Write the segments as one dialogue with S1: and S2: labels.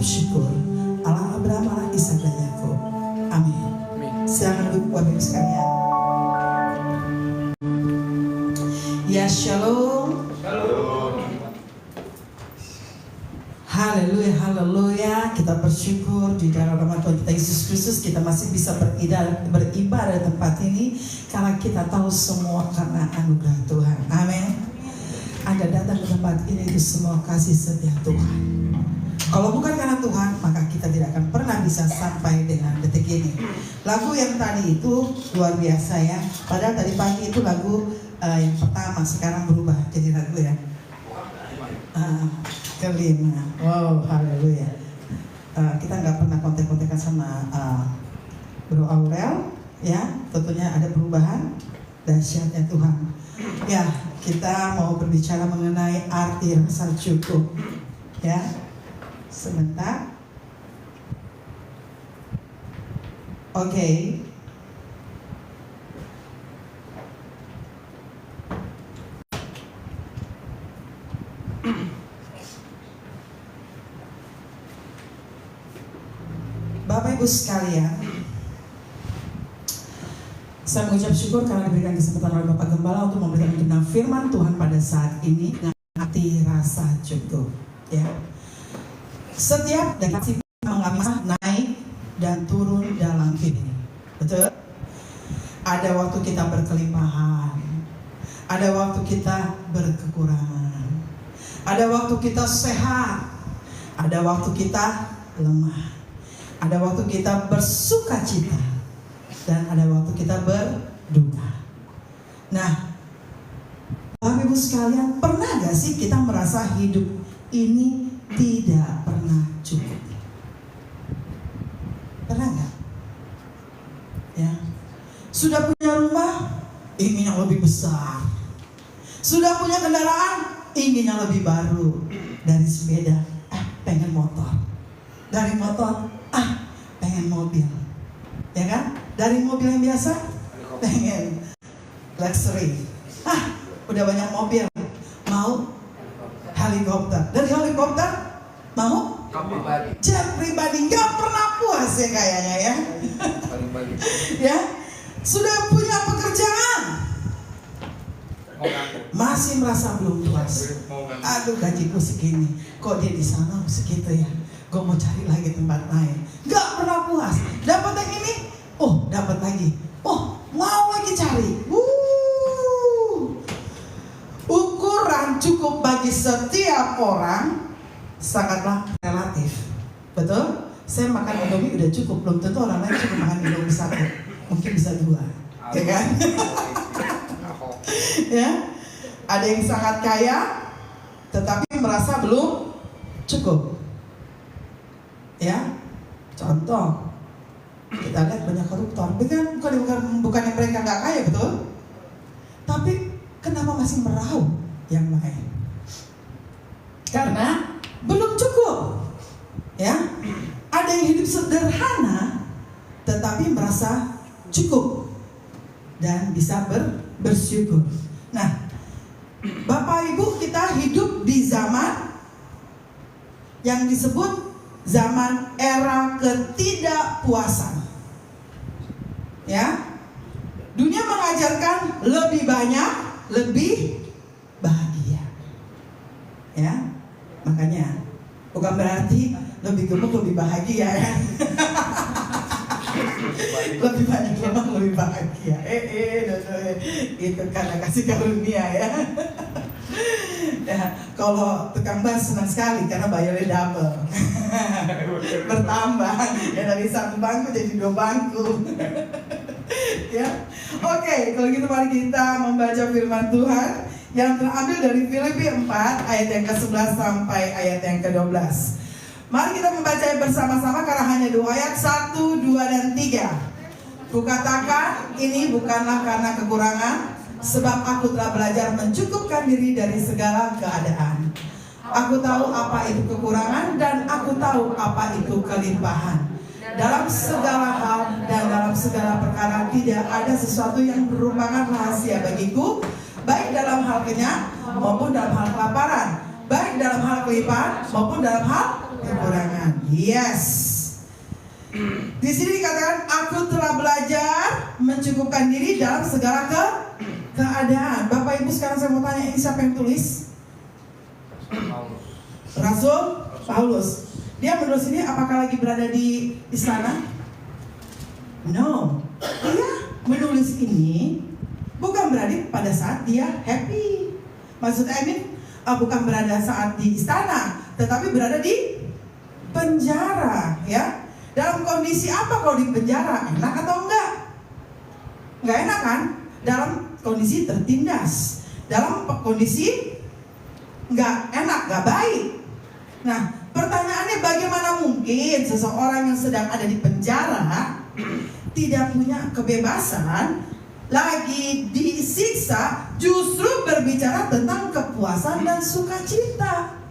S1: syukur. Allah Abraham, Allah Ishak dan Yakub. Amin. Silakan duduk Bapak Ibu sekalian. Ya shalom. Haleluya, haleluya. Kita bersyukur di dalam nama Tuhan kita Yesus Kristus kita masih bisa beribadah di tempat ini karena kita tahu semua karena anugerah Tuhan. Amin. Anda datang ke tempat ini itu semua kasih setia Tuhan. Kalau bukan karena Tuhan, maka kita tidak akan pernah bisa sampai dengan detik ini. Lagu yang tadi itu luar biasa ya. Padahal tadi pagi itu lagu yang pertama, sekarang berubah jadi lagu ya. Kelima. Wow, haleluya. Kita nggak pernah kontek-kontekan sama Bro Aurel, ya. Tentunya ada perubahan dahsyatnya Tuhan. Ya, kita mau berbicara mengenai arti rasa cukup, ya. Sebentar. Oke. Bapak Ibu sekalian, saya mengucap syukur karena diberikan kesempatan oleh Bapak Gembala untuk memberikan tentang firman Tuhan pada saat ini dengan arti rasa cukup, ya. Setiap dekati mengalami naik dan turun dalam hidup ini, betul? Ada waktu kita berkelimpahan, ada waktu kita berkekurangan, ada waktu kita sehat, ada waktu kita lemah, ada waktu kita bersuka cita, dan ada waktu kita berduka. Nah, Bapak Ibu sekalian, pernah gak sih kita merasa hidup ini tidak pernah cukup? Pernah gak? Ya. Sudah punya rumah, ingin yang lebih besar. Sudah punya kendaraan, ingin yang lebih baru. Dari sepeda, pengen motor. Dari motor, pengen mobil. Ya kan? Dari mobil yang biasa, pengen luxury. Udah banyak mobil, mau helikopter. Dari helikopter, mau jet pribadi. Gak pernah puas ya kayaknya ya. Ya, sudah punya pekerjaan, masih merasa belum puas. Aduh, gajiku segini, kok dia di sana segitu ya. Gue mau cari lagi tempat lain. Gak pernah puas. Dapat yang ini, dapat lagi. Mau lagi cari. Ukuran cukup bagi setiap orang sangatlah relatif. Betul? Saya makan Indomie udah cukup, belum tentu orang lain cukup makan Indomie satu. Mungkin bisa 2. Ya kan? Ya. Ada yang sangat kaya tetapi merasa belum cukup. Ya. Contoh, kita lihat banyak koruptor. Bukan yang mereka nggak kaya, betul? Tapi kenapa masih meraup yang lain? Karena belum cukup. Ya, ada yang hidup sederhana tetapi merasa cukup dan bisa bersyukur. Nah, Bapak Ibu, kita hidup di zaman yang disebut zaman era ketidakpuasan. Ya, dunia mengajarkan lebih banyak, lebih bahagia. Ya, makanya bukan berarti lebih gemuk lebih bahagia ya. Lebih banyak memang lebih bahagia. Itu karena kasih karunia ya. Ya, kalau tukang bas senang sekali karena bayarnya double. Bertambah ya, dari 1 bangku jadi 2 bangku. Ya. Oke, kalau gitu mari kita membaca firman Tuhan yang terambil dari Filipi 4 ayat yang ke-11 sampai ayat yang ke-12. Mari kita membaca bersama-sama karena hanya 2 ayat, 1, 2, dan 3. Kukatakan ini bukanlah karena kekurangan, sebab aku telah belajar mencukupkan diri dari segala keadaan. Aku tahu apa itu kekurangan dan aku tahu apa itu kelimpahan. Dalam segala hal dan dalam segala perkara tidak ada sesuatu yang merupakan rahasia bagiku, baik dalam hal kenyang maupun dalam hal kelaparan. baik dalam hal kelimpahan maupun dalam hal kekurangan. Yes. Di sini dikatakan aku telah belajar mencukupkan diri dalam segala keadaan. Bapak Ibu, sekarang saya mau tanya, ini siapa yang tulis? Rasul Paulus. Dia menulis ini apakah lagi berada di istana? No. Dia menulis ini bukan berarti pada saat dia happy. Maksudnya ini bukan berada saat di istana, tetapi berada di penjara, ya. Dalam kondisi apa kalau di penjara? Enak atau enggak? Enggak enak kan? Dalam kondisi tertindas, dalam kondisi enggak enak, enggak baik. Nah, pertanyaannya bagaimana mungkin seseorang yang sedang ada di penjara tidak punya kebebasan, lagi disiksa, justru berbicara tentang kepuasan dan sukacita?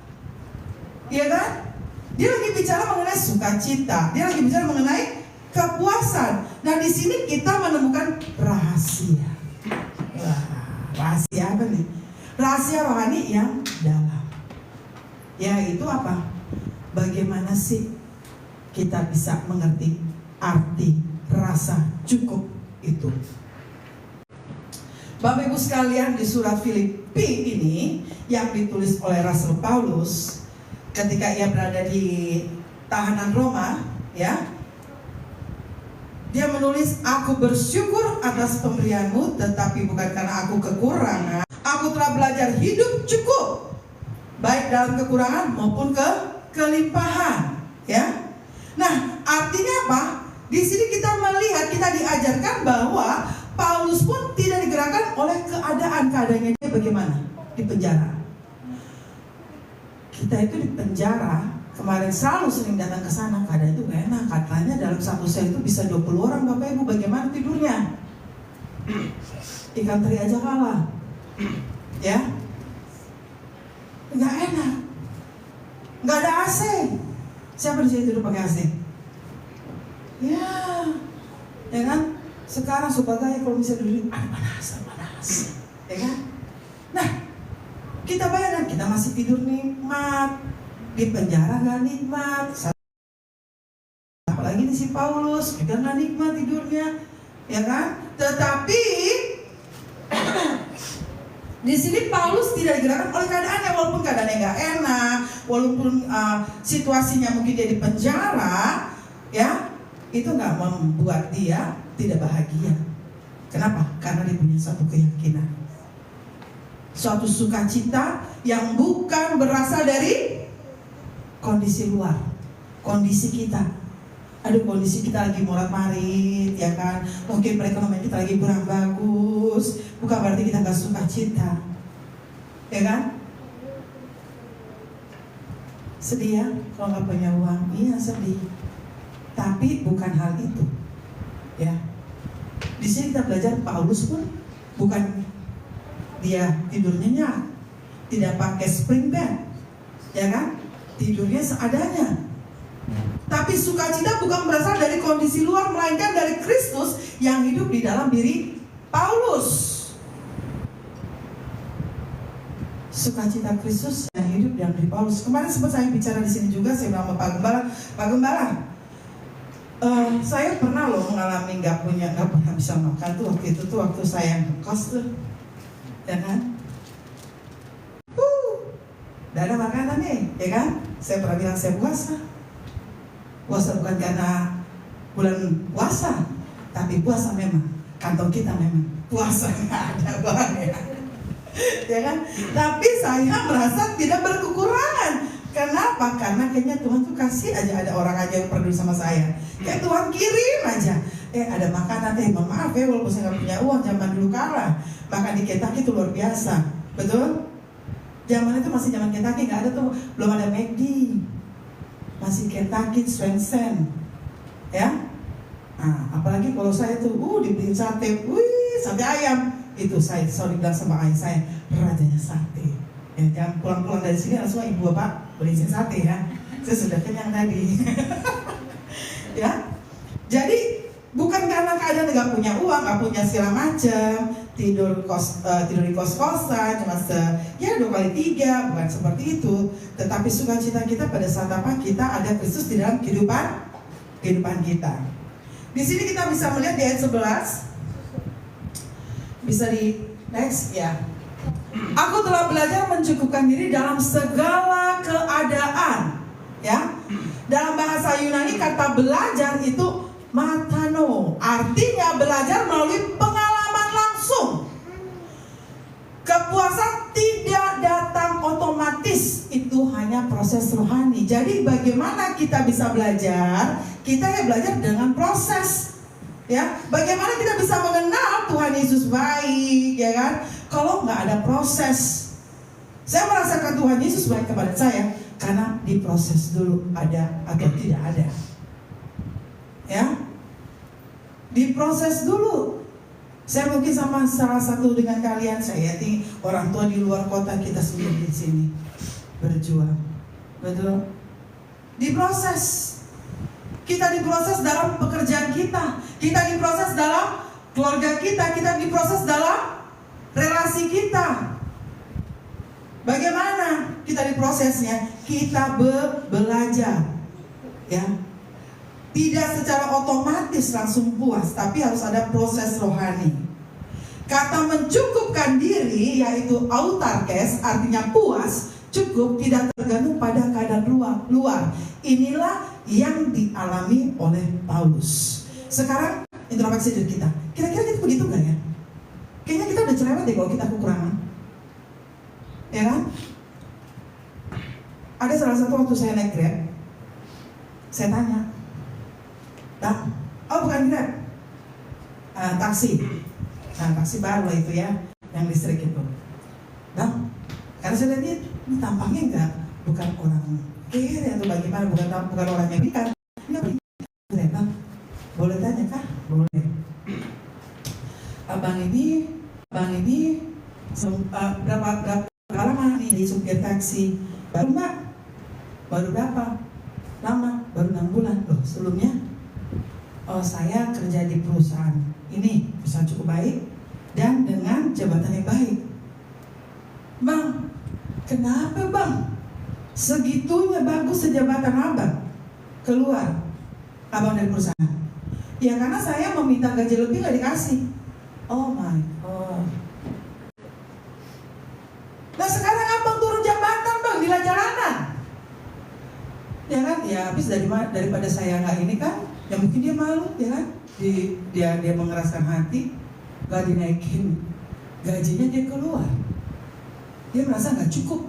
S1: Iya kan? Dia lagi bicara mengenai sukacita, dia lagi bicara mengenai kepuasan. Nah, di sini kita menemukan rahasia. Wah, rahasia apa nih? Rahasia rohani yang dalam. Yaitu apa? Bagaimana sih kita bisa mengerti arti rasa cukup itu? Bapak Ibu sekalian, di surat Filipi ini yang ditulis oleh Rasul Paulus ketika ia berada di tahanan Roma, ya, dia menulis, aku bersyukur atas pemberianmu, tetapi bukan karena aku kekurangan. Aku telah belajar hidup cukup, baik dalam kekurangan maupun kelimpahan, ya. Nah, artinya apa? Di sini kita melihat, kita diajarkan bahwa Paulus pun tidak digerakkan oleh keadaannya dia bagaimana di penjara. Kita itu di penjara, kemarin selalu sering datang ke sana, keadaan itu gak enak. Katanya dalam satu sel itu bisa 20 orang, Bapak Ibu, bagaimana tidurnya? Ikan teri aja kalah, ya, gak enak, gak ada AC. Siapa di sini tidur pakai AC? Ya kan? Sekarang suka gaya kalau misalnya duduk, panas, ya kan? Nah, kita bayangkan kita masih tidur nikmat, di penjara gak nikmat. Apalagi nih si Paulus juga gak nikmat tidurnya, ya kan? Tetapi di sini Paulus tidak digerakkan oleh keadaannya, walaupun keadaannya gak enak, walaupun situasinya mungkin dia di penjara, ya, itu gak membuat dia tidak bahagia. Kenapa? Karena dia punya satu keyakinan, suatu sukacita yang bukan berasal dari kondisi luar, kondisi kita. Aduh, kondisi kita lagi morat-marit, ya kan? Mungkin perekonomian kita lagi kurang bagus, bukan berarti kita gak sukacita, ya kan? Sedih ya kalau gak punya uang, iya sedih. Tapi bukan hal itu, ya. Di sini kita belajar Paulus pun bukan dia tidur nyenyak, tidak pakai spring bed, ya kan? Tidurnya seadanya. Tapi sukacita bukan berasal dari kondisi luar, melainkan dari Kristus yang hidup di dalam diri Paulus. Sukacita Kristus yang hidup di dalam diri Paulus. Kemarin sempat saya bicara di sini juga, saya bilang sama Pak Gembala, saya pernah loh mengalami nggak pernah bisa makan tuh waktu saya ngekos tuh, ya kan? Gak ada makanan nih, ya kan? Saya pernah bilang saya puasa bukan karena bulan puasa, tapi puasa memang kantong kita memang puasa nggak ada bang, ya kan? Tapi saya merasa tidak berkekurangan. Kenapa? Karena kayaknya Tuhan tuh kasih aja, ada orang aja yang peduli sama saya. Kayak Tuhan kirim aja. Ada makanan, mohon maaf ya, walaupun saya nggak punya uang zaman dulu kala, makan di Kentucky itu luar biasa, betul? Zaman itu masih zaman Kentucky, nggak ada tuh, belum ada McD, masih Kentucky, Swensen, ya. Nah, apalagi kalau saya tuh, dibeliin sate, sate ayam, itu saya selalu bilang sama ayah saya, rajanya sate. Ya, jangan pulang-pulang dari sini langsung ibu bapak beliin sate ya, saya sudah kenyang tadi. Ya, jadi bukan karena keadaan nggak punya uang, nggak punya segala macam, tidur di kos-kosan cuma 2 kali 3, bukan seperti itu. Tetapi sukacita kita pada saat apa? Kita ada Kristus di dalam kehidupan kita. Di sini kita bisa melihat di ayat 11. Bisa di next ya. Aku telah belajar mencukupkan diri dalam segala keadaan. Ya. Dalam bahasa Yunani kata belajar itu matano, artinya belajar melalui pengalaman langsung. Kepuasan tidak datang otomatis, itu hanya proses rohani. Jadi bagaimana kita bisa belajar? Kita ya belajar dengan proses. Ya, bagaimana kita bisa mengenal Tuhan Yesus baik, ya kan? Kalau nggak ada proses. Saya merasakan Tuhan Yesus baik kepada saya karena diproses dulu ada atau tidak ada. Ya, diproses dulu. Saya mungkin sama salah satu dengan kalian, saya yakin orang tua di luar kota, kita sendiri di sini berjuang, betul? Diproses. Kita diproses dalam pekerjaan kita diproses dalam keluarga kita diproses dalam relasi kita. Bagaimana kita diprosesnya? Kita belajar, ya. Tidak secara otomatis langsung puas, tapi harus ada proses rohani. Kata mencukupkan diri yaitu autarkes, artinya puas, cukup, tidak tergantung pada keadaan luar. Inilah yang dialami oleh Paulus. Sekarang introspeksi diri kita. Kira-kira kita begitu gak ya? Kayaknya kita udah cerewet deh kalau kita kekurangan. Ya kan? Ada salah satu waktu saya naik Grab, saya tanya, Bang, oh bukan Grab, taksi. Nah, taksi baru lah itu ya, yang listrik itu. Bang, karena saya lihat dia tampangnya enggak, bukan orang kere atau bagaimana, bukan orang yang pikat. Ini apa? Bang, boleh tanya kah? Boleh. Abang ini berapa lama nih jadi supir taksi? Baru Mbak? Baru berapa? Lama? Baru 6 bulan. Loh, sebelumnya? Oh, saya kerja di perusahaan ini, perusahaan cukup baik dan dengan jabatan yang baik. Bang, kenapa Bang? Segitunya bagus sejabatan Abang keluar, Abang dari perusahaan. Ya karena saya meminta gaji lebih gak dikasih. Oh my God. Nah sekarang Abang turun jabatan Bang di jalanan. Ya kan? Ya habis daripada saya nggak ini kan, ya mungkin dia malu, ya kan? Dia mengeraskan hati, gak dinaikin gajinya, dia keluar. Dia merasa nggak cukup.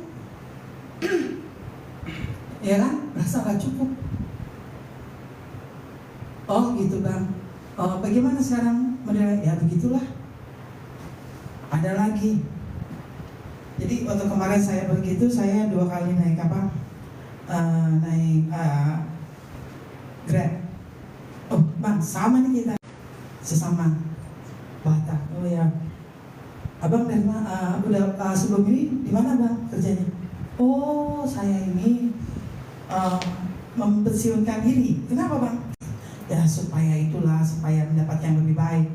S1: Ya kan? Merasa nggak cukup. Oh gitu Bang. Oh bagaimana sekarang? Ya begitulah. Ada lagi. Jadi waktu kemarin saya begitu, saya 2 kali naik apa? Naik Grab. Oh Bang, sama nih kita. Sesama Batak. Oh ya. Abang dari mana? Udah sebelum ini di mana Bang kerjanya? Oh saya ini mempensiunkan diri. Kenapa Bang? Ya supaya mendapat yang lebih baik.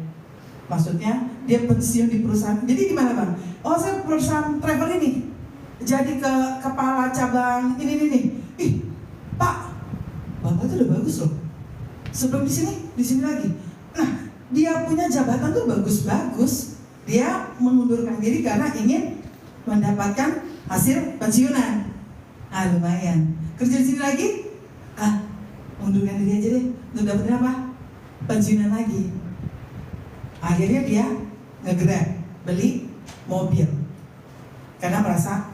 S1: Maksudnya dia pensiun di perusahaan. Jadi di mana Bang? Oh saya perusahaan travel ini. Jadi ke kepala cabang ini. Ih Pak, Bapak itu udah bagus loh. Sebelum di sini lagi. Nah dia punya jabatan tuh bagus-bagus. Dia mengundurkan diri karena ingin mendapatkan hasil pensiunan. Lumayan. Kerja di sini lagi? Mundurkan diri aja deh. Untuk dapetin apa? Pensiunan lagi. Akhirnya dia nge-Grab, beli mobil. Karena merasa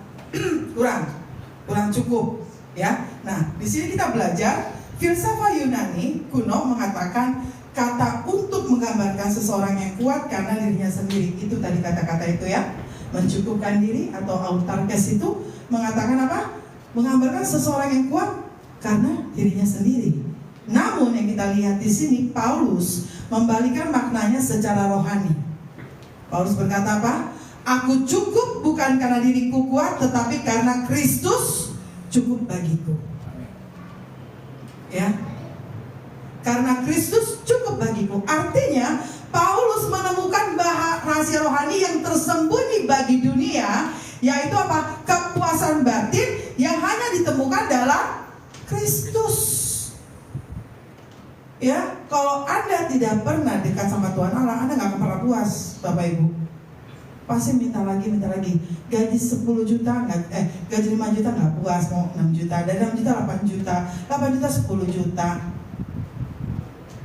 S1: kurang cukup, ya. Nah, di sini kita belajar filsafat Yunani kuno mengatakan kata untuk menggambarkan seseorang yang kuat karena dirinya sendiri. Itu tadi kata-kata itu ya. Mencukupkan diri atau autarkes itu mengatakan apa? Menggambarkan seseorang yang kuat karena dirinya sendiri. Namun yang kita lihat di sini Paulus membalikkan maknanya secara rohani. Paulus berkata apa? Aku cukup bukan karena diriku kuat, tetapi karena Kristus cukup bagiku. Ya, karena Kristus cukup bagiku. Artinya Paulus menemukan rahasia rohani yang tersembunyi bagi dunia, yaitu apa? Kepuasan batin yang hanya ditemukan dalam Kristus. Ya, kalau Anda tidak pernah dekat sama Tuhan Allah, Anda nggak akan pernah puas, Bapak Ibu. Pasti minta lagi. Gaji 10 juta, gaji 5 juta nggak puas, mau 6 juta. Dari 6 juta 8 juta, 8 juta 10 juta.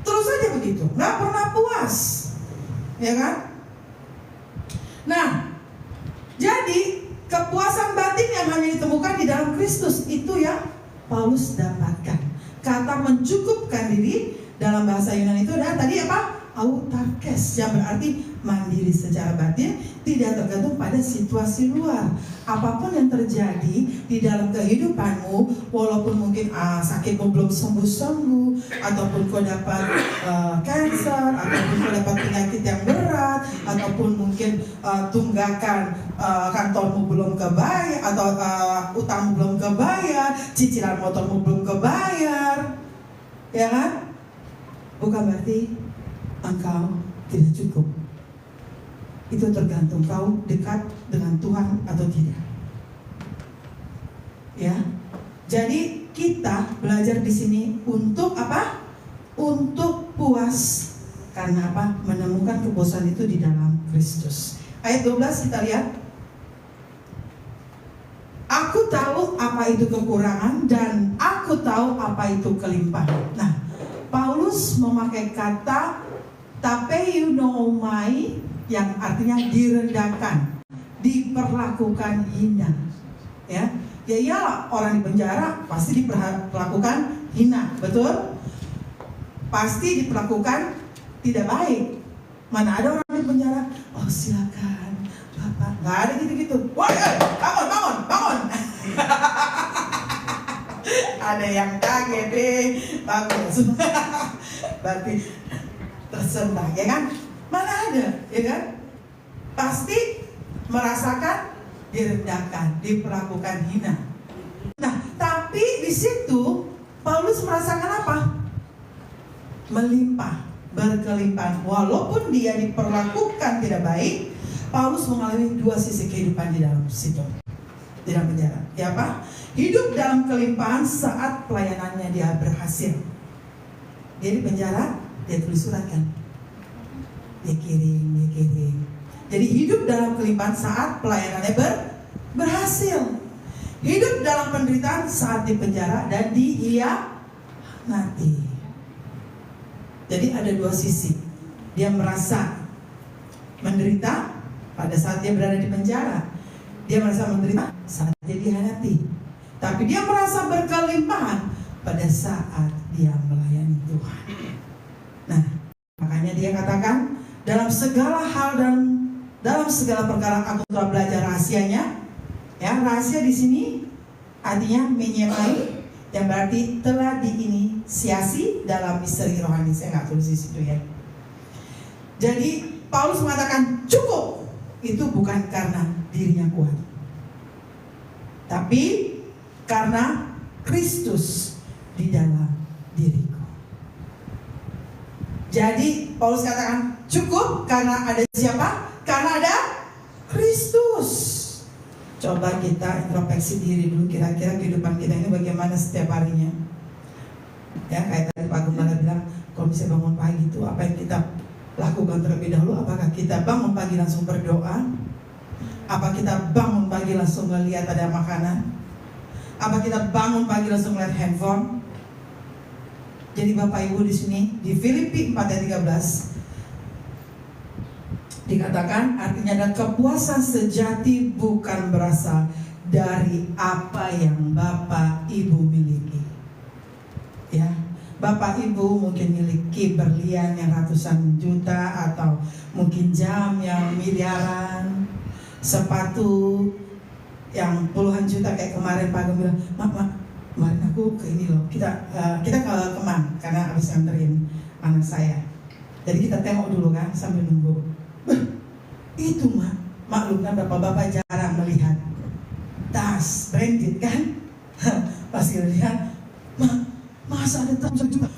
S1: Terus aja begitu, nggak pernah puas, ya kan? Nah, jadi kepuasan batin yang hanya ditemukan di dalam Kristus itu yang Paulus dapatkan. Kata mencukupkan diri dalam bahasa Yunani itu adalah tadi apa? Autarkes, yang berarti mandiri secara batin, tidak tergantung pada situasi luar. Apapun yang terjadi di dalam kehidupanmu, walaupun mungkin sakitmu belum sembuh-sembuh, ataupun kau dapat cancer, ataupun kau dapat penyakit yang berat, ataupun mungkin tunggakan kantormu belum kebayar, atau utangmu belum kebayar, cicilan motormu belum kebayar, ya kan? Bukan berarti engkau tidak cukup. Itu tergantung kau dekat dengan Tuhan atau tidak. Ya. Jadi kita belajar di sini untuk apa? Untuk puas. Karena apa? Menemukan kepuasan itu di dalam Kristus. Ayat 12 kita lihat. Aku tahu apa itu kekurangan dan aku tahu apa itu kelimpahan. Nah, Paulus memakai kata tapeunomai yang artinya direndahkan, diperlakukan hina. Ya iyalah, orang di penjara pasti diperlakukan hina, betul? Pasti diperlakukan tidak baik. Mana ada orang di penjara, oh silakan Bapak, nggak ada gitu-gitu. Woi, bangun. Ada yang kaget deh, bagus. Berarti tersentak, ya kan? Mana ada, ya kan? Pasti merasakan direndahkan, diperlakukan hina. Nah, tapi di situ Paulus merasakan apa? Melimpah, berkelimpahan. Walaupun dia diperlakukan tidak baik, Paulus mengalami dua sisi kehidupan di dalam situ, di dalam penjara. Ya apa? Hidup dalam kelimpahan saat pelayanannya dia berhasil. Dia di penjara, dia tulis surat kan, dia kirim. Jadi hidup dalam kelimpahan saat pelayanannya berhasil. Hidup dalam penderitaan saat di penjara dan dihianati. Jadi ada dua sisi. Dia merasa menderita pada saat dia berada di penjara. Dia merasa menderita saat dia dihianati. Tapi dia merasa berkelimpahan pada saat dia melayani Tuhan. Nah, makanya dia katakan, dalam segala hal dan dalam segala perkara aku telah belajar rahasianya. Ya, rahasia di sini artinya menyemai, yang berarti telah diinisiasi dalam misteri rohani. Saya nggak tulis di situ ya. Jadi Paulus mengatakan cukup itu bukan karena dirinya kuat, tapi karena Kristus di dalam diriku. Jadi Paulus katakan cukup karena ada siapa? Karena ada Kristus. Coba kita introspeksi diri dulu, kira-kira kehidupan kita ini bagaimana setiap harinya. Ya, kayak tadi Pak Gembala bilang, kalau bisa bangun pagi itu apa yang kita lakukan terlebih dahulu? Apakah kita bangun pagi langsung berdoa? Apa kita bangun pagi langsung melihat ada makanan? Apa kita bangun pagi langsung melihat handphone? Jadi Bapak Ibu di sini di Filipi 4 ayat 13 dikatakan artinya ada kepuasan sejati bukan berasal dari apa yang Bapak Ibu miliki. Ya, Bapak Ibu mungkin miliki berlian yang ratusan juta, atau mungkin jam yang miliaran, sepatu yang puluhan juta kayak kemarin Pak Gem bilang, Mak, kemarin aku ke ini loh, kita ke Kemang karena habis nganterin anak saya. Jadi kita tengok dulu kan sambil nunggu. Itu maklum kan bapak-bapak jarang melihat tas branded kan. Pas kita lihat, masa ada tas juga.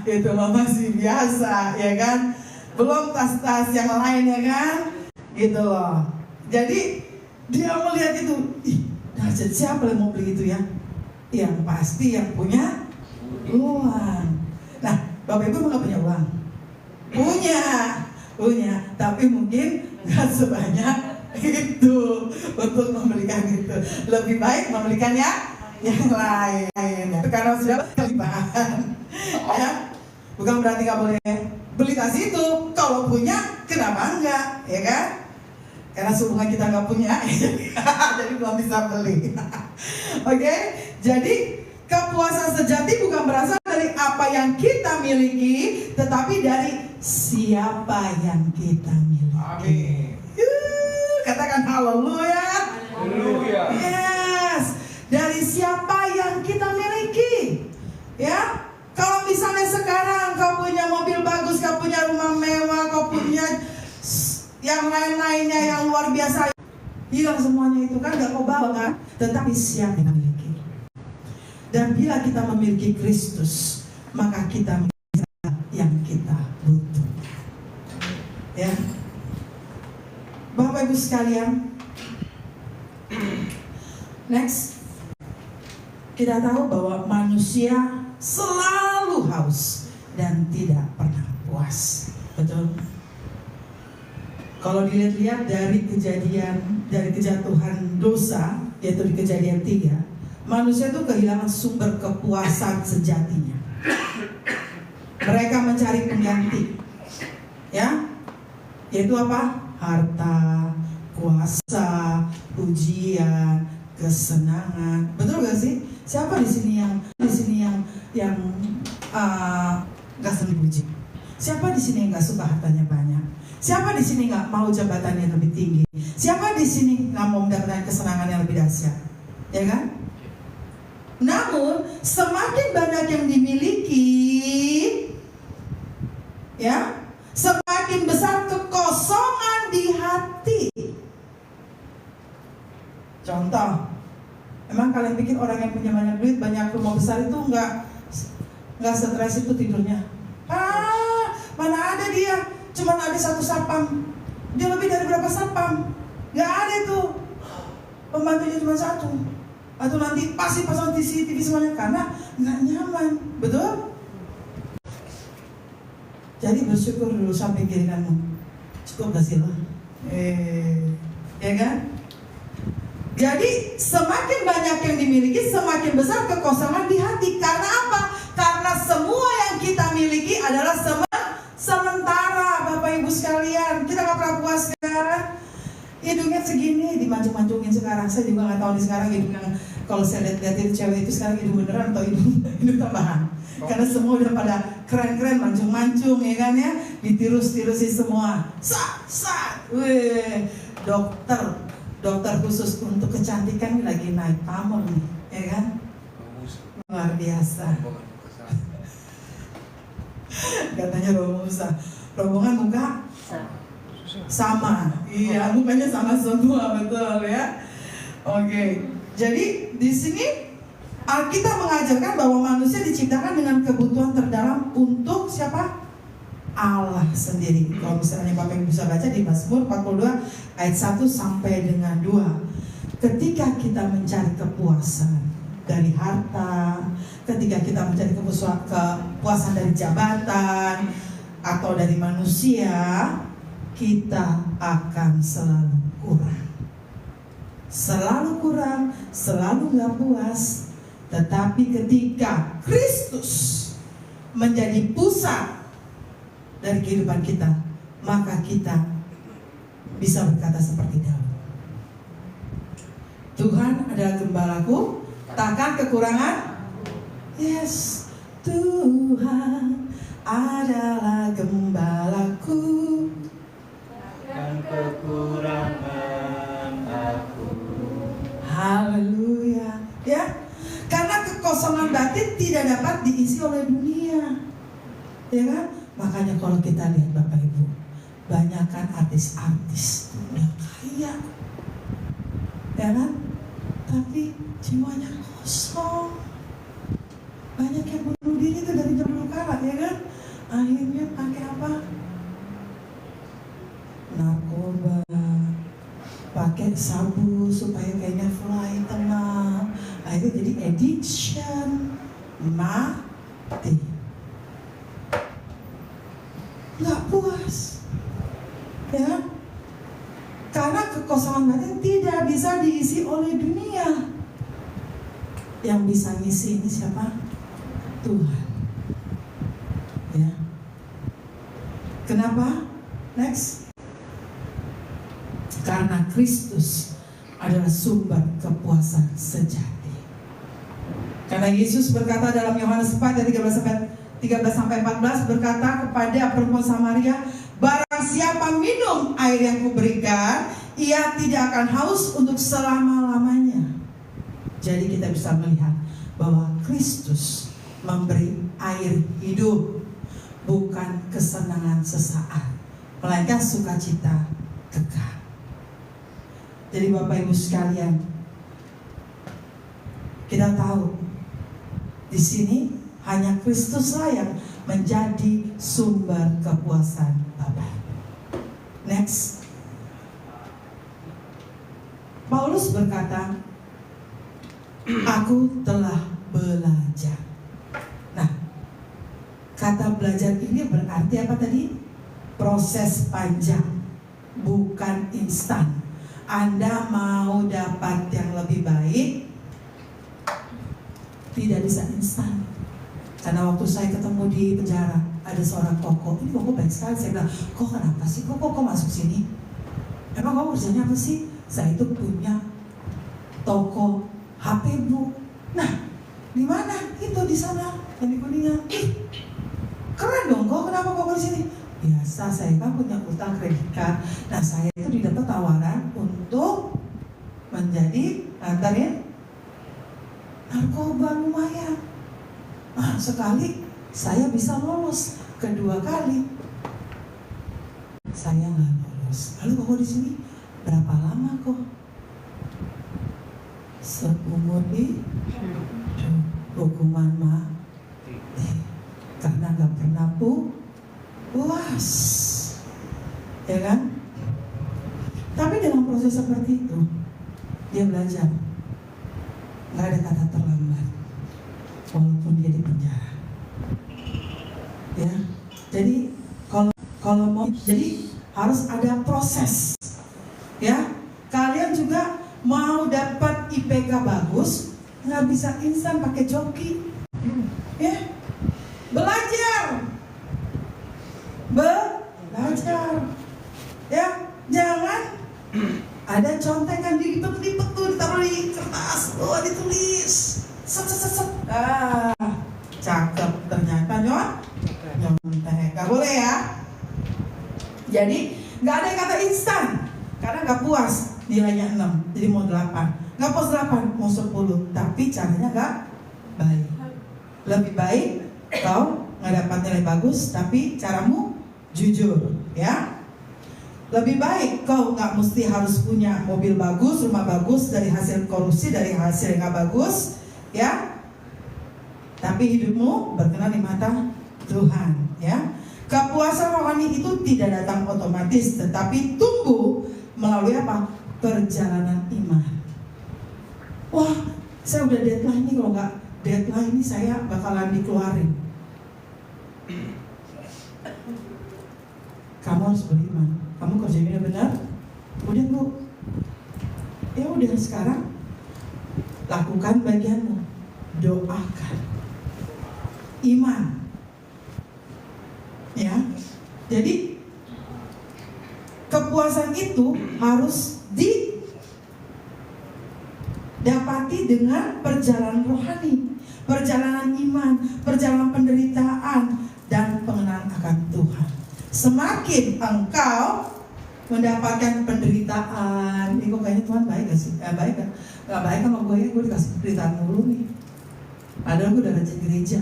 S1: gitu loh, masih biasa ya kan, belum tas-tas yang lain ya kan, gitu loh. Jadi dia melihat itu, ih, dahsyat, siapa yang mau beli itu ya? Yang pasti yang punya uang. Nah, Bapak Ibu nggak punya uang? Punya, tapi mungkin nggak sebanyak itu untuk membelikan itu. Lebih baik membelikan yang lain ya. Karena sudah kelimpahan ya. Bukan berarti nggak boleh beli tas itu. Kalau punya, kenapa enggak, ya kan? Karena sehubungan kita nggak punya, jadi belum bisa beli. Oke, jadi kepuasan sejati bukan berasal dari apa yang kita miliki, tetapi dari siapa yang kita miliki.
S2: Amin.
S1: Katakan haleluya.
S2: Haleluya.
S1: Yes, dari siapa yang kita miliki. Ya, kalau misalnya sekarang kau punya mobil bagus, kau punya rumah mewah, kau punya yang lain-lainnya yang luar biasa, hilang semuanya itu kan gak kau bawa kan? Tetapi siapa yang memiliki? Dan bila kita memiliki Kristus, maka kita memiliki yang kita butuhkan. Ya, Bapak Ibu sekalian, next, kita tahu bahwa manusia selalu haus dan tidak pernah puas, betul? Kalau dilihat-lihat dari kejatuhan dosa, yaitu di Kejadian 3, manusia itu kehilangan sumber kepuasan sejatinya. Mereka mencari pengganti, ya, yaitu apa? Harta, kuasa, pujian, kesenangan. Betul gak sih? Siapa di sini yang gak senang puji? Siapa di sini yang gak suka hartanya banyak? Siapa di sini nggak mau jabatan yang lebih tinggi? Siapa di sini nggak mau mendapatkan kesenangan yang lebih dahsyat? Ya kan? Namun semakin banyak yang dimiliki, ya, semakin besar kekosongan di hati. Contoh, emang kalian pikir orang yang punya banyak duit, banyak rumah besar itu nggak stres itu tidurnya? Mana ada dia? Cuma ada satu satpam, dia lebih dari berapa satpam? Gak ada tuh, pembantunya cuma satu. Atau nanti pasti pasang CCTV semuanya, karena gak nyaman, betul? Jadi bersyukur dulu sampai pikiranmu cukup gak sih lo? Ya kan? Jadi semakin banyak yang dimiliki, semakin besar kekosongan di hati. Karena apa? Karena semua yang kita miliki adalah sementara, Bapak Ibu sekalian. Kita gak pernah puas kan? Hidungnya segini, dimancung-mancungin sekarang. Saya juga gak tahu nih sekarang hidung yang, kalau saya lihat itu cewek itu sekarang hidung beneran atau hidung tambahan. Karena semua udah pada keren-keren, mancung-mancung ya kan ya. Ditirus-tirusin semua. Wih, dokter khusus untuk kecantikan lagi naik pamor nih, ya kan? Luar biasa. Katanya rombongan muka sama, iya, mukanya sama semua, betul ya. Oke, jadi di sini Alkitab mengajarkan bahwa manusia diciptakan dengan kebutuhan terdalam untuk siapa? Allah sendiri. Kalau misalnya Bapak Ibu bisa baca di Mazmur 42 ayat 1 sampai dengan 2. Ketika kita mencari kepuasan dari harta, ketika kita mencari kepuasan dari jabatan atau dari manusia, kita akan selalu kurang, selalu gak puas. Tetapi ketika Kristus menjadi pusat dari kehidupan kita, maka kita bisa berkata seperti Daud, Tuhan adalah gembalaku, takkan kekurangan. Yes, Tuhan adalah gembalaku, takkan kekurangan aku. Haleluya. Ya, karena kekosongan batin tidak dapat diisi oleh dunia, ya kan? Makanya kalau kita lihat Bapak Ibu, banyak kan artis-artis udah kaya, ya kan? Tapi jiwanya kosong. Banyak yang bunuh diri itu dari dulu kala, ya kan? Akhirnya pakai apa? Narkoba, pakai sabu supaya kayaknya fly tenang. Akhirnya jadi addiction, mati. Nggak puas, ya? Karena kekosongan batin tidak bisa diisi oleh dunia. Yang bisa ngisi ini siapa? Tuhan. Ya. Kenapa? Next. Karena Kristus adalah sumber kepuasan sejati. Karena Yesus berkata dalam Yohanes 4 ayat 13-14 berkata kepada perempuan Samaria, barang siapa minum air yang kuberikan, ia tidak akan haus untuk selama-lamanya. Jadi kita bisa melihat bahwa Kristus memberi air hidup, bukan kesenangan sesaat, melainkan sukacita kekal. Jadi Bapak Ibu sekalian, kita tahu di sini hanya Kristuslah yang menjadi sumber kepuasan Bapak. Next. Paulus berkata, aku telah belajar. Nah, kata belajar ini berarti apa tadi? Proses panjang, bukan instan. Anda mau dapat yang lebih baik, tidak bisa instan. Karena waktu saya ketemu di penjara, ada seorang koko. Ini koko baik sekali. Saya bilang, kok kenapa sih? Kok masuk sini? Emang kamu kerjanya apa sih? Saya itu punya toko HP Bu. Nah, di mana? Itu di sana, yang di Kuningan. Keren dong. Kok kenapa kok di sini? Biasa, saya kan punya utang kredit card. Nah, saya itu didapat tawaran untuk menjadi antarin narkoba lumayan. Nah, sekali saya bisa lolos, kedua kali saya nggak lolos. Lalu kok di sini berapa lama kok? Seumur hidup, hukuman mati karena nggak pernah puas, ya kan? Tapi dalam proses seperti itu dia belajar nggak ada kata terlambat walaupun dia di penjara, ya. Jadi kalau mau, jadi harus ada proses, ya. Kalian juga mau dapat IPK bagus, nggak bisa instan pakai joki, ya. Belajar, ya. Jangan ada contekan dilipet-lipet tuh, ditaruh di kertas, ditulis, set. Cakep ternyata nyontek, nggak boleh ya. Jadi nggak ada yang kata instan, karena nggak puas nilainya 6, jadi mau 8, nggak puas 8, mau 10, tapi caranya nggak baik. Lebih baik kau nggak dapat nilai bagus, tapi caramu jujur, ya. Lebih baik kau nggak mesti harus punya mobil bagus, rumah bagus dari hasil korupsi, dari hasil yang nggak bagus, ya. Tapi hidupmu berkenan di mata Tuhan, ya. Kepuasan rohani itu tidak datang otomatis, tetapi tumbuh melalui apa? Perjalanan iman. Wah, saya udah deadline nih, kalau nggak deadline ini saya bakalan dikeluarin. Kamu harus beriman. Kamu kerjanya benar, udah Bu. Ya udah, sekarang lakukan bagianmu, doakan, iman, ya. Jadi kepuasan itu harus didapati dengan perjalanan rohani, perjalanan iman, perjalanan penderitaan, dan pengenalan akan Tuhan. Semakin engkau mendapatkan penderitaan, ini kok kayaknya Tuhan baik gak sih? Baik kan? Gak baik sama gue dikasih penderitaan mulu nih. Padahal gue udah rajin gereja,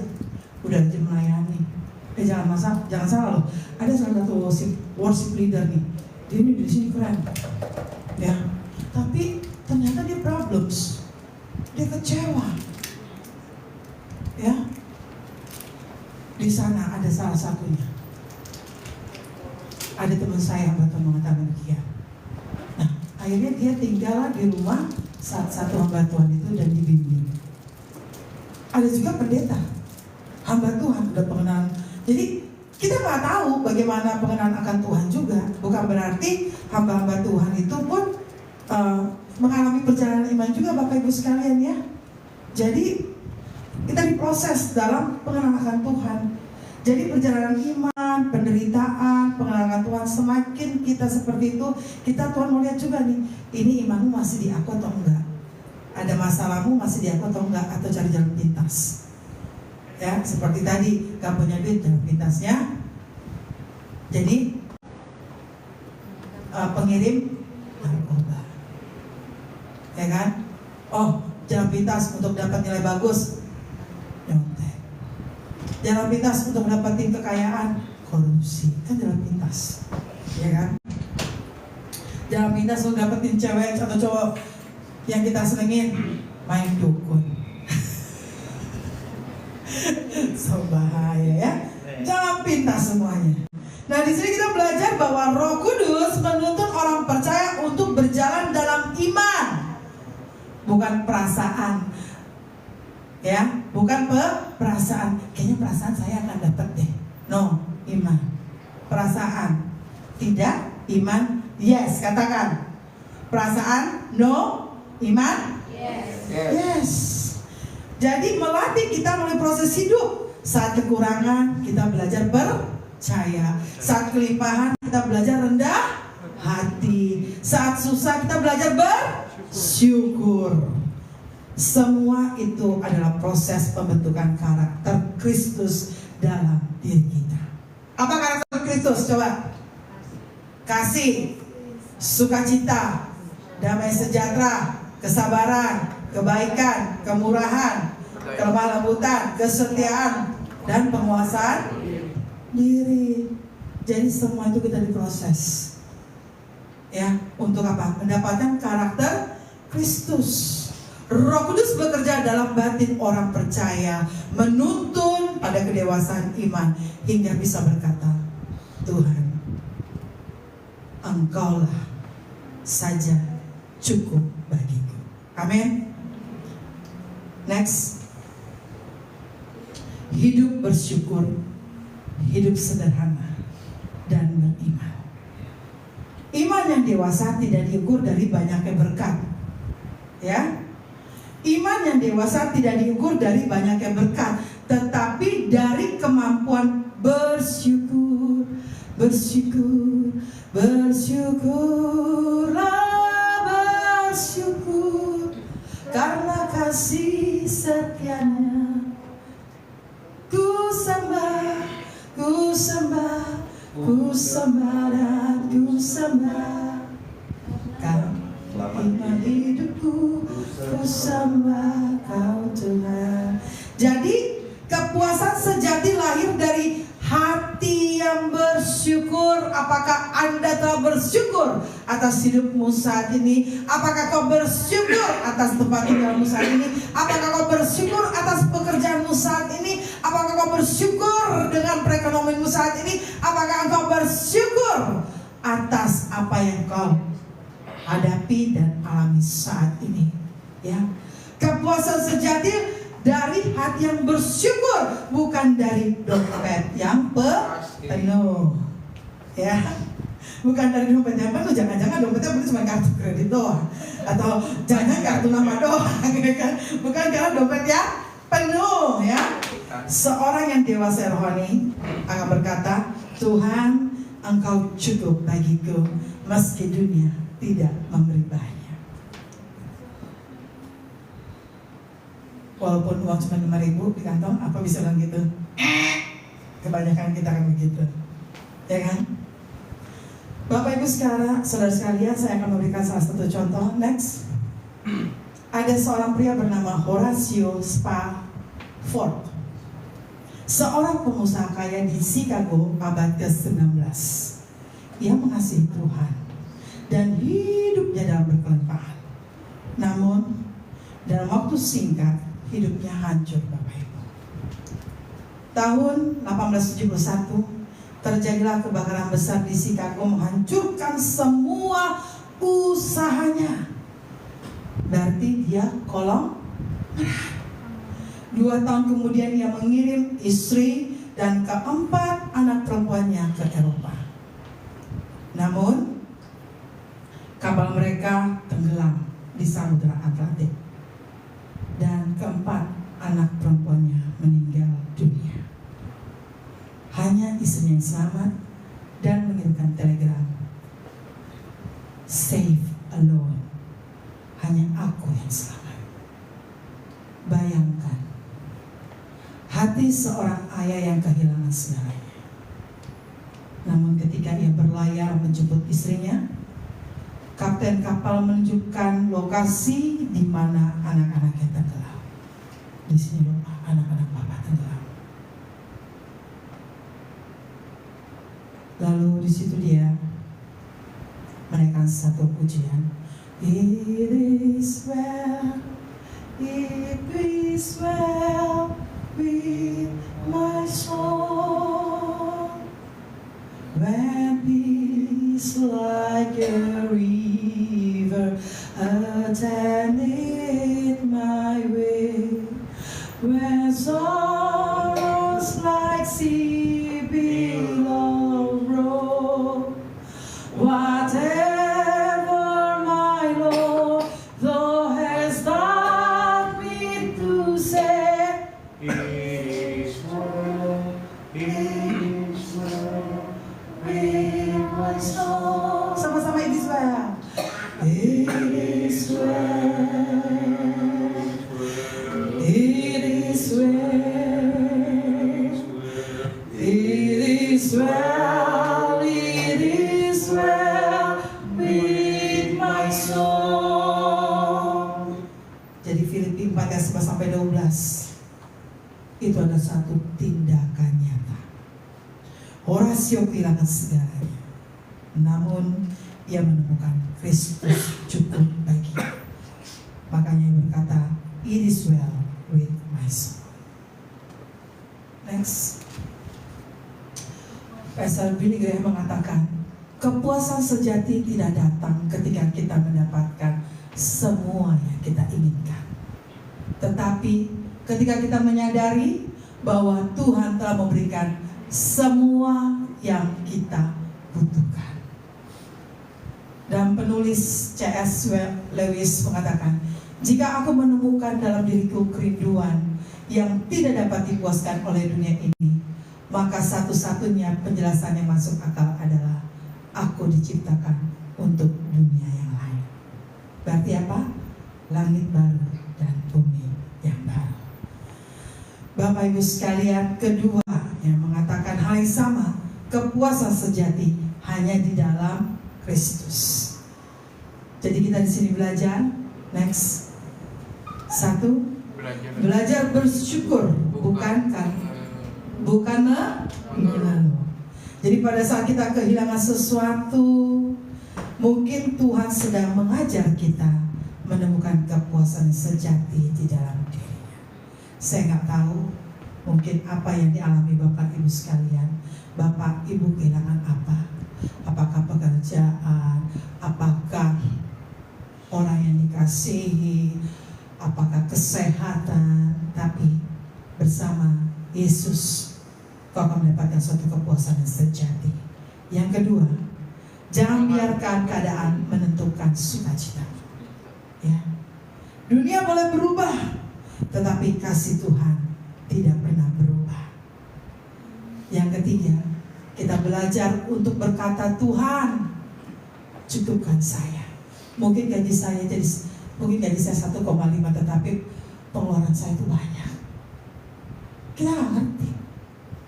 S1: udah rajin melayani. Jangan salah loh. Ada salah satu worship leader nih, dia ini di sini keren, ya. Tapi ternyata dia problems, dia kecewa, ya. Di di sana ada salah satunya. Ada teman saya hamba Tuhan mengatakan demikian. Nah, akhirnya dia tinggal di rumah saat satu hamba Tuhan itu dan dibimbing. Ada juga pendeta, hamba Tuhan udah pengenalan. Jadi kita nggak tahu bagaimana pengenalan akan Tuhan juga. Bukan berarti hamba-hamba Tuhan itu pun mengalami perjalanan iman juga, Bapak Ibu sekalian ya. Jadi kita diproses dalam pengenalan akan Tuhan. Jadi perjalanan iman, penderitaan, pengenalan Tuhan, semakin kita seperti itu, kita Tuhan mau lihat juga nih, ini imanmu masih di aku atau enggak? Ada masalahmu masih di aku atau enggak? Atau cari jalan pintas? Ya, seperti tadi, gak punya duit, jalan pintasnya. Jadi pengirim narkoba, ya kan? Oh, jalan pintas untuk dapat nilai bagus, nyontek. Jalan pintas untuk dapetin kekayaan, korupsi, kan jalan pintas, ya kan? Jalan pintas untuk dapetin cewek atau cowok yang kita senengin, main dukun. So bahaya ya, jalan pintas semuanya. Nah, di sini kita belajar bahwa Roh Kudus menuntun orang percaya untuk berjalan dalam iman, bukan perasaan. Ya, bukan perasaan. Kayaknya perasaan saya akan dapat deh. No, iman. Perasaan. Tidak, iman. Yes, katakan. Perasaan, no, iman. Yes. Yes. Jadi melatih kita melalui proses hidup. Saat kekurangan kita belajar percaya. Saat kelimpahan kita belajar rendah hati. Saat susah kita belajar bersyukur. Semua itu adalah proses pembentukan karakter Kristus dalam diri kita. Apa karakter Kristus? Coba. Kasih, sukacita, damai sejahtera, kesabaran, kebaikan, kemurahan, kelemah lembutan, kesetiaan, dan penguasaan diri. Jadi semua itu kita diproses. Ya, untuk apa? Mendapatkan karakter Kristus. Roh Kudus bekerja dalam batin orang percaya, menuntun pada kedewasaan iman hingga bisa berkata, Tuhan, Engkaulah saja cukup bagiku. Amin. Next. Hidup bersyukur, hidup sederhana, dan beriman. Iman yang dewasa tidak diukur dari banyaknya berkat. Ya. Iman yang dewasa tidak diukur dari banyaknya berkat, tetapi dari kemampuan bersyukur. Bersyukur, bersyukurlah, bersyukur, karena kasih setianya. Ku sembah, ku sembah, ku sembah dan ku sembah. Iman hidupku, ku sembah Kau Tuhan. Jadi kepuasan sejati lahir dari hati yang bersyukur. Apakah Anda telah bersyukur atas hidupmu saat ini? Apakah kau bersyukur atas tempat tinggalmu saat ini? Apakah kau bersyukur atas pekerjaanmu saat ini? Apakah kau bersyukur dengan perekonomianmu saat ini? Apakah engkau bersyukur atas apa yang kau hadapi dan alami saat ini? Ya, kepuasan sejati dari hati yang bersyukur, bukan dari dompet yang penuh. Ya, bukan dari dompet yang penuh. Jangan-jangan dompetnya penuh cuma kartu kredit doang, atau jangan kartu nama doang, kan? Bukan karena dompet yang penuh. Ya, seorang yang dewasa rohani akan berkata, Tuhan, Engkau cukup bagiku meski dunia tidak memberi banyak. Walaupun uang cuma 5.000 di kantong, apa bisa bilang gitu? Kebanyakan kita kan begitu, ya kan? Bapak Ibu saudara sekalian, saya akan memberikan salah satu contoh. Next. Ada seorang pria bernama Horatio Spafford, seorang pengusaha kaya di Chicago abad ke-19. Ia mengasihi Tuhan dan hidupnya dalam berkelimpahan. Namun dalam waktu singkat hidupnya hancur, Bapak Ibu. tahun 1871 terjadilah kebakaran besar di Chicago, menghancurkan semua usahanya. Berarti dia kolong. 2 tahun kemudian ia mengirim istri dan keempat anak perempuannya ke Eropa. Namun kapal mereka tenggelam di Samudra Atlantik dan keempat anak perempuannya meninggal dunia. Hanya istrinya yang selamat dan mengirimkan telegram, "Safe alone." Hanya aku yang selamat. Bayangkan hati seorang ayah yang kehilangan segalanya. Namun ketika ia berlayar menjemput istrinya, kapten kapal menunjukkan lokasi di mana anak-anaknya tenggelam. Di sini loh, anak-anak papa tenggelam. Lalu di situ dia menaikkan satu pujian. It is well with my soul, when peace like a river attended my way, when sorrows like sea billow roll, whatever my Lord thou hast taught me to say, it is well with my soul. Sama-sama it is well. It is well. It is well. It is well. It is well with my soul. Jadi Filipi 4 ayat 11 sampai 12 itu adalah satu tindakan nyata. Horatio kehilangan segalanya, namun ia menemukan Kristus cukup baginya. Makanya ia berkata, it is well with my soul. Next, Pastor Billy Graham mengatakan, kepuasan sejati tidak datang ketika kita mendapatkan semua yang kita inginkan, tetapi ketika kita menyadari bahwa Tuhan telah memberikan semua yang kita butuhkan. Dan penulis C.S. Lewis mengatakan, jika aku menemukan dalam diriku kerinduan yang tidak dapat dipuaskan oleh dunia ini, maka satu-satunya penjelasan yang masuk akal adalah aku diciptakan untuk dunia yang lain. Berarti apa? Langit baru dan bumi yang baru. Bapak Ibu sekalian, kedua yang mengatakan hal yang sama, kepuasan sejati hanya di dalam Kristus. Jadi kita di sini belajar. Next, 1, belajar bersyukur, bukan mengeluh. Jadi pada saat kita kehilangan sesuatu, mungkin Tuhan sedang mengajar kita menemukan kepuasan sejati di dalam dirinya. Saya nggak tahu mungkin apa yang dialami Bapak Ibu sekalian. Bapak Ibu kehilangan apa? Apakah pekerjaan? Apakah orang yang dikasihi? Apakah kesehatan? Tapi bersama Yesus kau akan mendapatkan suatu kepuasan yang sejati. Yang kedua, jangan biarkan keadaan menentukan sukacita. Ya. Dunia boleh berubah, tetapi kasih Tuhan tidak pernah berubah. Yang ketiga, kita belajar untuk berkata, Tuhan, cukupkan saya. Mungkin gaji saya 1,5, tetapi pengeluaran saya itu banyak. Kita nggak ngerti.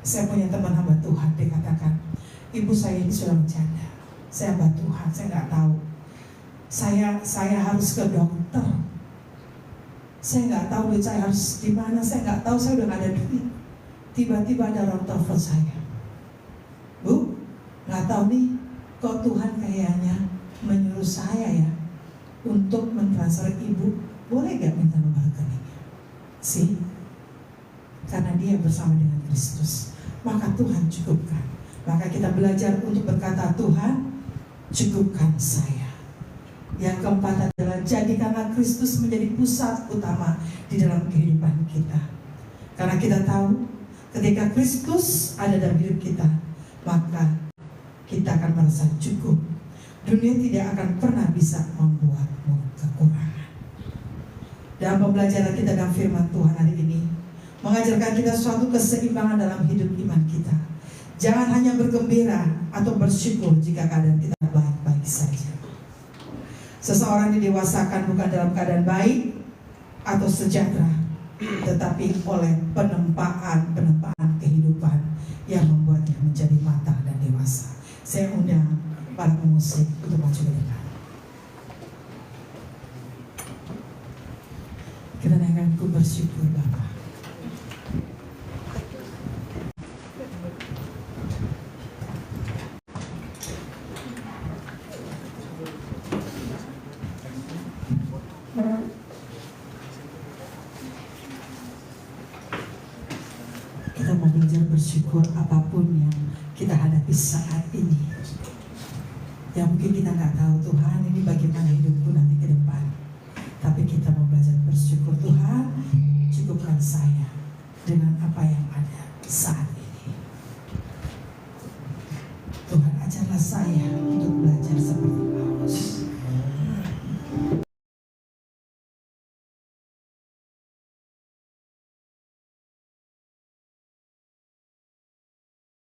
S1: Saya punya teman hamba Tuhan, dia katakan, ibu saya ini sudah bercanda. Saya hamba Tuhan, saya nggak tahu. Saya harus ke dokter. Saya nggak tahu duit saya harus di mana. Saya nggak tahu, saya udah nggak ada duit. Tiba-tiba ada orang telepon saya, Bu, nggak tahu nih, kok Tuhan kayaknya menyuruh saya ya untuk mentransfer ibu, boleh gak minta nomor rekeningnya? Karena dia bersama dengan Kristus, maka Tuhan cukupkan. Maka kita belajar untuk berkata, Tuhan cukupkan saya. Yang keempat adalah jadikanlah Kristus menjadi pusat utama di dalam kehidupan kita. Karena kita tahu ketika Kristus ada dalam hidup kita, maka kita akan merasa cukup. Dunia tidak akan pernah bisa membuatmu kekurangan. Dalam pembelajaran kita dalam firman Tuhan hari ini mengajarkan kita suatu keseimbangan dalam hidup iman kita. Jangan hanya bergembira atau bersyukur jika keadaan kita baik-baik saja. Seseorang didewasakan bukan dalam keadaan baik atau sejahtera, tetapi oleh penempaan kehidupan yang membuatnya menjadi matang dan dewasa. Saya undang para pemusik untuk maju ke depan. Karena ku bersyukur Bapa. Kita mau belajar bersyukur apapun yang kita hadapi saat ini. Yang mungkin kita nggak tahu Tuhan ini bagaimana hidupku nanti ke depan. Tapi kita mau belajar